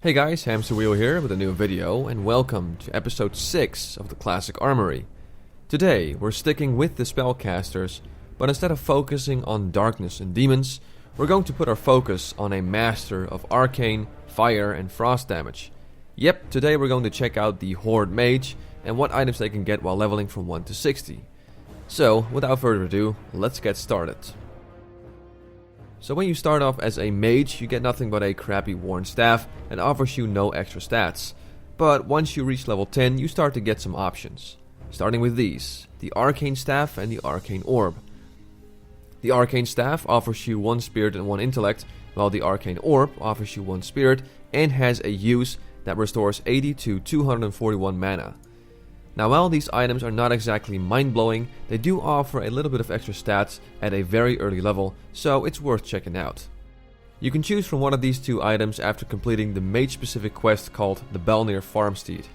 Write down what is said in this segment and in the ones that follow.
Hey guys, Hamster Wheel here with a new video, and welcome to episode 6 of the Classic Armory. Today, we're sticking with the spellcasters, but instead of focusing on darkness and demons, we're going to put our focus on a master of arcane, fire, and frost damage. Yep, today we're going to check out the Horde Mage, and what items they can get while leveling from 1 to 60. So, without further ado, let's get started. So when you start off as a mage, you get nothing but a crappy worn staff and offers you no extra stats. But once you reach level 10, you start to get some options. Starting with these, the Arcane Staff and the Arcane Orb. The Arcane Staff offers you 1 spirit and 1 intellect, while the Arcane Orb offers you 1 spirit and has a use that restores 80 to 241 mana. Now while these items are not exactly mind-blowing, they do offer a little bit of extra stats at a very early level, so it's worth checking out. You can choose from one of these two items after completing the mage-specific quest called the Balnir Farmsteed.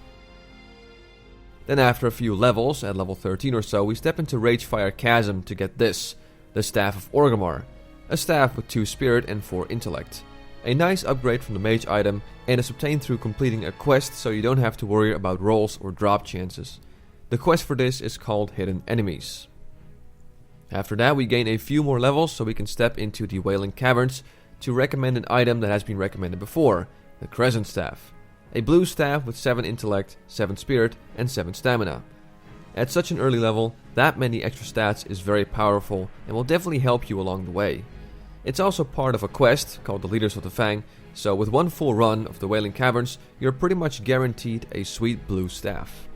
Then after a few levels, at level 13 or so, we step into Ragefire Chasm to get this, the Staff of Orgrimmar, a staff with 2 spirit and 4 intellect. A nice upgrade from the mage item, and is obtained through completing a quest, so you don't have to worry about rolls or drop chances. The quest for this is called Hidden Enemies. After that we gain a few more levels so we can step into the Wailing Caverns to recommend an item that has been recommended before, the Crescent Staff. A blue staff with 7 intellect, 7 spirit and 7 stamina. At such an early level, that many extra stats is very powerful and will definitely help you along the way. It's also part of a quest called the Leaders of the Fang, so with one full run of the Wailing Caverns, you're pretty much guaranteed a sweet blue staff.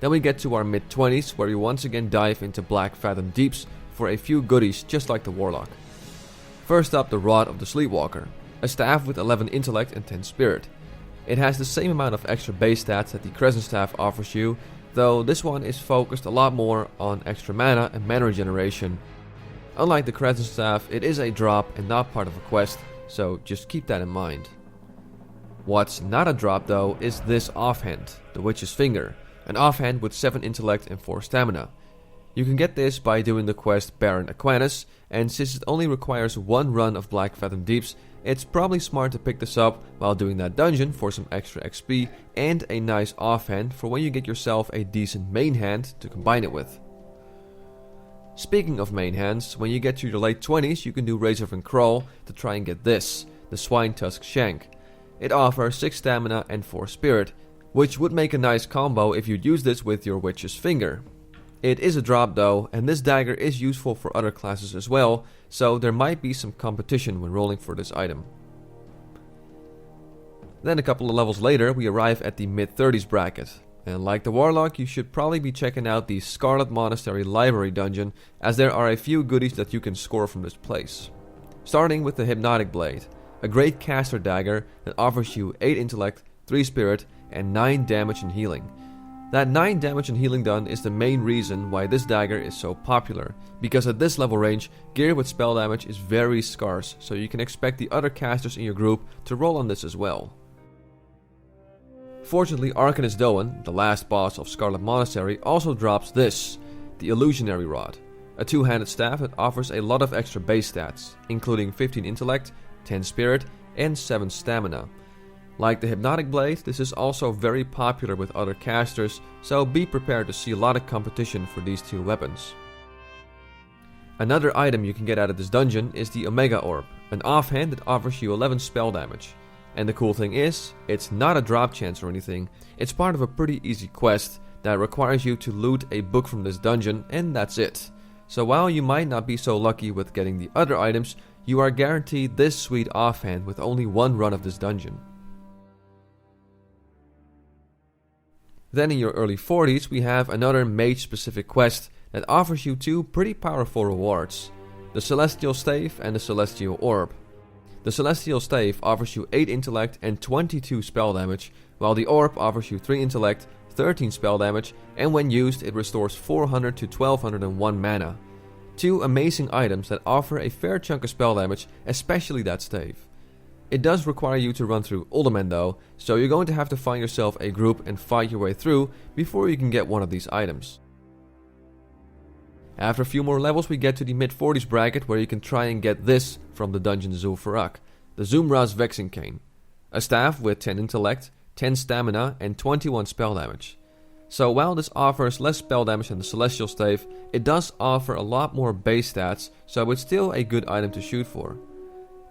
Then we get to our mid-20s, where we once again dive into Black Fathom Deeps for a few goodies just like the Warlock. First up, the Rod of the Sleepwalker, a staff with 11 intellect and 10 spirit. It has the same amount of extra base stats that the Crescent Staff offers you, though this one is focused a lot more on extra mana and mana regeneration. Unlike the Crescent Staff, it is a drop and not part of a quest, so just keep that in mind. What's not a drop though is this offhand, the Witch's Finger, an offhand with 7 intellect and 4 stamina. You can get this by doing the quest Baron Aquanus, and since it only requires 1 run of Black Fathom Deeps, it's probably smart to pick this up while doing that dungeon for some extra XP and a nice offhand for when you get yourself a decent main hand to combine it with. Speaking of main hands, when you get to your late 20s you can do Razorfen Crawl to try and get this, the Swine Tusk Shank. It offers 6 stamina and 4 spirit, which would make a nice combo if you'd use this with your Witch's Finger. It is a drop though, and this dagger is useful for other classes as well, so there might be some competition when rolling for this item. Then a couple of levels later we arrive at the mid-30s bracket. And like the Warlock, you should probably be checking out the Scarlet Monastery Library dungeon, as there are a few goodies that you can score from this place. Starting with the Hypnotic Blade, a great caster dagger that offers you 8 intellect, 3 spirit and 9 damage and healing. That 9 damage and healing done is the main reason why this dagger is so popular, because at this level range, gear with spell damage is very scarce, so you can expect the other casters in your group to roll on this as well. Fortunately, Arcanist Doan, the last boss of Scarlet Monastery, also drops this, the Illusionary Rod, a 2-handed staff that offers a lot of extra base stats, including 15 intellect, 10 spirit and 7 stamina. Like the Hypnotic Blade, this is also very popular with other casters, so be prepared to see a lot of competition for these two weapons. Another item you can get out of this dungeon is the Omega Orb, an offhand that offers you 11 spell damage. And the cool thing is, it's not a drop chance or anything, it's part of a pretty easy quest that requires you to loot a book from this dungeon, and that's it. So while you might not be so lucky with getting the other items, you are guaranteed this sweet offhand with only 1 run of this dungeon. Then in your early 40s we have another mage specific quest that offers you 2 pretty powerful rewards, the Celestial Stave and the Celestial Orb. The Celestial Stave offers you 8 intellect and 22 spell damage, while the Orb offers you 3 intellect, 13 spell damage, and when used it restores 400 to 1201 mana. 2 amazing items that offer a fair chunk of spell damage, especially that stave. It does require you to run through Uldaman though, so you're going to have to find yourself a group and fight your way through before you can get one of these items. After a few more levels we get to the mid-40s bracket where you can try and get this from the dungeon Zul'Farrak, the Zumra's Vexing Cane, a staff with 10 intellect, 10 stamina, and 21 spell damage. So while this offers less spell damage than the Celestial Stave, it does offer a lot more base stats, so it's still a good item to shoot for.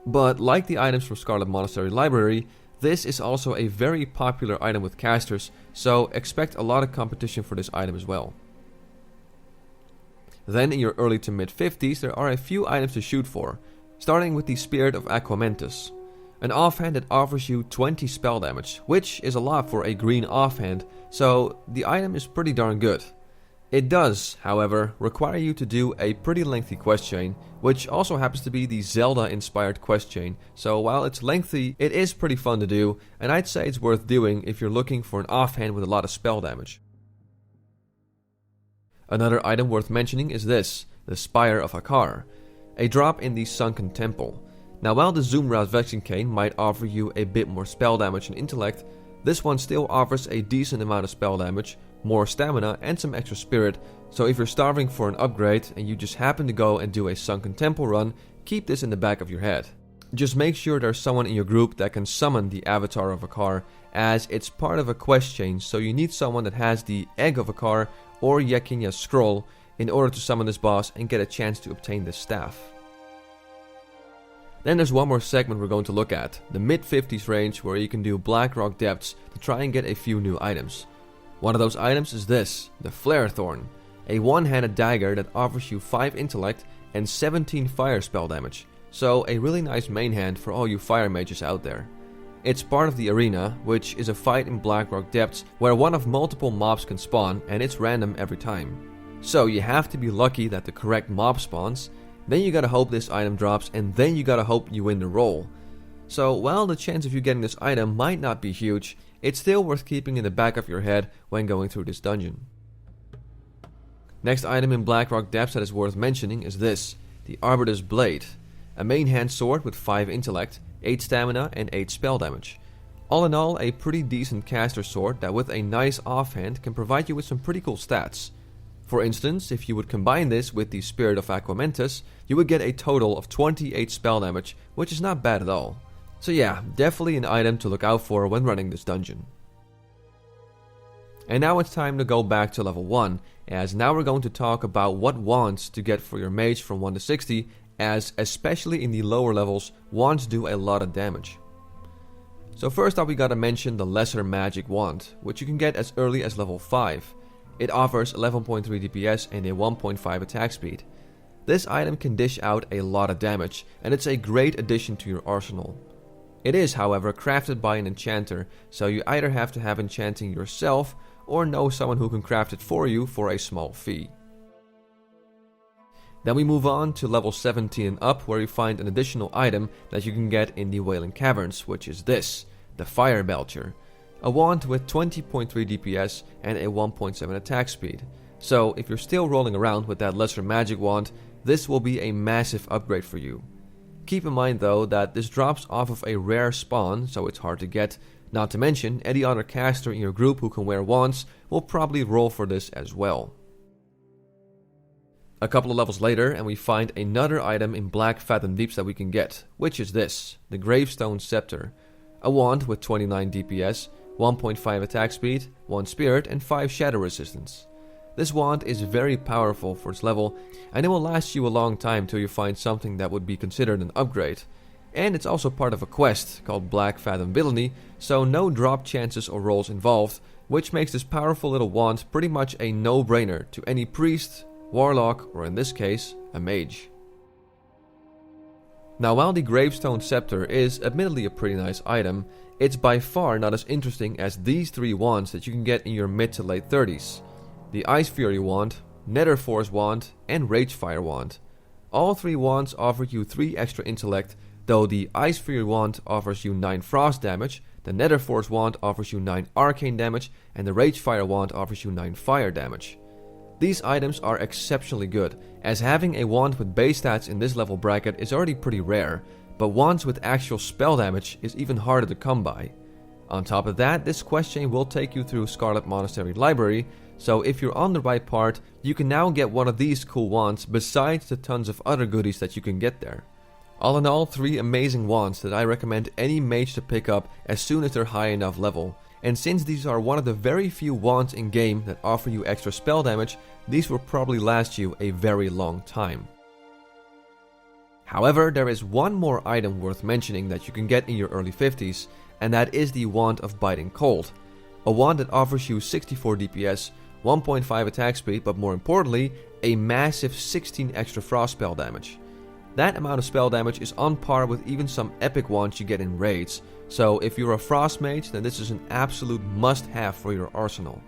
But like the items from Scarlet Monastery Library, this is also a very popular item with casters, so expect a lot of competition for this item as well. Then in your early to mid 50s there are a few items to shoot for, starting with the Spirit of Aquamentus, an offhand that offers you 20 spell damage, which is a lot for a green offhand, so the item is pretty darn good. It does, however, require you to do a pretty lengthy quest chain, which also happens to be the Zelda-inspired quest chain, so while it's lengthy, it is pretty fun to do, and I'd say it's worth doing if you're looking for an offhand with a lot of spell damage. Another item worth mentioning is this, the Spire of Hakar, a drop in the Sunken Temple. Now while the Zumra's Vexing Cane might offer you a bit more spell damage and intellect, this one still offers a decent amount of spell damage, more stamina, and some extra spirit, so if you're starving for an upgrade and you just happen to go and do a Sunken Temple run, keep this in the back of your head. Just make sure there's someone in your group that can summon the Avatar of Hakar, as it's part of a quest chain, so you need someone that has the Egg of Hakar or Yakinya's Scroll in order to summon this boss and get a chance to obtain this staff. Then there's one more segment we're going to look at, the mid-50s range, where you can do Blackrock Depths to try and get a few new items. One of those items is this, the Flare Thorn, a one-handed dagger that offers you 5 intellect and 17 fire spell damage, so a really nice main hand for all you fire mages out there. It's part of the arena, which is a fight in Blackrock Depths where one of multiple mobs can spawn, and it's random every time. So you have to be lucky that the correct mob spawns, then you gotta hope this item drops, and then you gotta hope you win the roll. So while the chance of you getting this item might not be huge, it's still worth keeping in the back of your head when going through this dungeon. Next item in Blackrock Depths that is worth mentioning is this, the Arbiter's Blade, a main hand sword with 5 intellect, 8 stamina, and 8 spell damage. All in all, a pretty decent caster sword that with a nice offhand can provide you with some pretty cool stats. For instance, if you would combine this with the Spirit of Aquamentus, you would get a total of 28 spell damage, which is not bad at all. So yeah, definitely an item to look out for when running this dungeon. And now it's time to go back to level 1, as now we're going to talk about what wands to get for your mage from 1 to 60, as especially in the lower levels, wands do a lot of damage. So first up we gotta mention the Lesser Magic Wand, which you can get as early as level 5. It offers 11.3 DPS and a 1.5 attack speed. This item can dish out a lot of damage, and it's a great addition to your arsenal. It is, however, crafted by an enchanter, so you either have to have enchanting yourself or know someone who can craft it for you for a small fee. Then we move on to level 17 and up, where you find an additional item that you can get in the Wailing Caverns, which is this, the Fire Belcher, a wand with 20.3 DPS and a 1.7 attack speed. So if you're still rolling around with that Lesser Magic Wand, this will be a massive upgrade for you. Keep in mind though that this drops off of a rare spawn, so it's hard to get. Not to mention, any other caster in your group who can wear wands will probably roll for this as well. A couple of levels later and we find another item in Black Fathom Deeps that we can get, which is this, the Gravestone Scepter, a wand with 29 DPS, 1.5 attack speed, 1 spirit, and 5 shadow resistance. This wand is very powerful for its level, and it will last you a long time till you find something that would be considered an upgrade. And it's also part of a quest called Black Fathom Villainy, so no drop chances or rolls involved, which makes this powerful little wand pretty much a no-brainer to any priest, warlock, or in this case, a mage. Now while the Gravestone Scepter is admittedly a pretty nice item, it's by far not as interesting as these 3 wands that you can get in your mid to late 30s. The Ice Fury Wand, Nether Force Wand, and Ragefire Wand. All 3 wands offer you 3 extra intellect, though the Ice Fury Wand offers you 9 frost damage, the Nether Force Wand offers you 9 arcane damage, and the Ragefire Wand offers you 9 fire damage. These items are exceptionally good, as having a wand with base stats in this level bracket is already pretty rare, but wands with actual spell damage is even harder to come by. On top of that, this quest chain will take you through Scarlet Monastery Library, so if you're on the right part, you can now get one of these cool wands besides the tons of other goodies that you can get there. All in all, 3 amazing wands that I recommend any mage to pick up as soon as they're high enough level. And since these are one of the very few wands in game that offer you extra spell damage, these will probably last you a very long time. However, there is one more item worth mentioning that you can get in your early 50s, and that is the Wand of Biting Cold. A wand that offers you 64 DPS, 1.5 attack speed, but more importantly, a massive 16 extra frost spell damage. That amount of spell damage is on par with even some epic wands you get in raids, so if you're a frost mage, then this is an absolute must-have for your arsenal.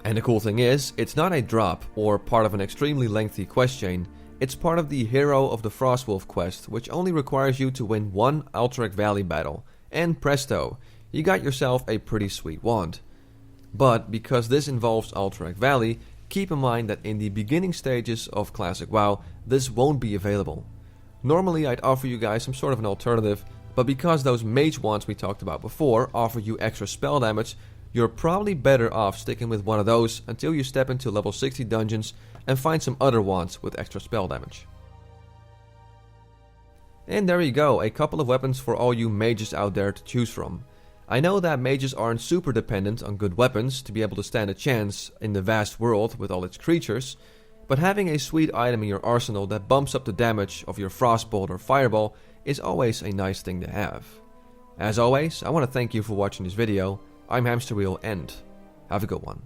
And the cool thing is, it's not a drop or part of an extremely lengthy quest chain. It's part of the Hero of the Frostwolf quest, which only requires you to win one Alterac Valley battle, and presto, you got yourself a pretty sweet wand. But because this involves Alterac Valley, keep in mind that in the beginning stages of Classic WoW, this won't be available. Normally I'd offer you guys some sort of an alternative, but because those mage wands we talked about before offer you extra spell damage, you're probably better off sticking with one of those until you step into level 60 dungeons and find some other wands with extra spell damage. And there you go, a couple of weapons for all you mages out there to choose from. I know that mages aren't super dependent on good weapons to be able to stand a chance in the vast world with all its creatures, but having a sweet item in your arsenal that bumps up the damage of your Frostbolt or Fireball is always a nice thing to have. As always, I want to thank you for watching this video. I'm Hamsterwheel and have a good one.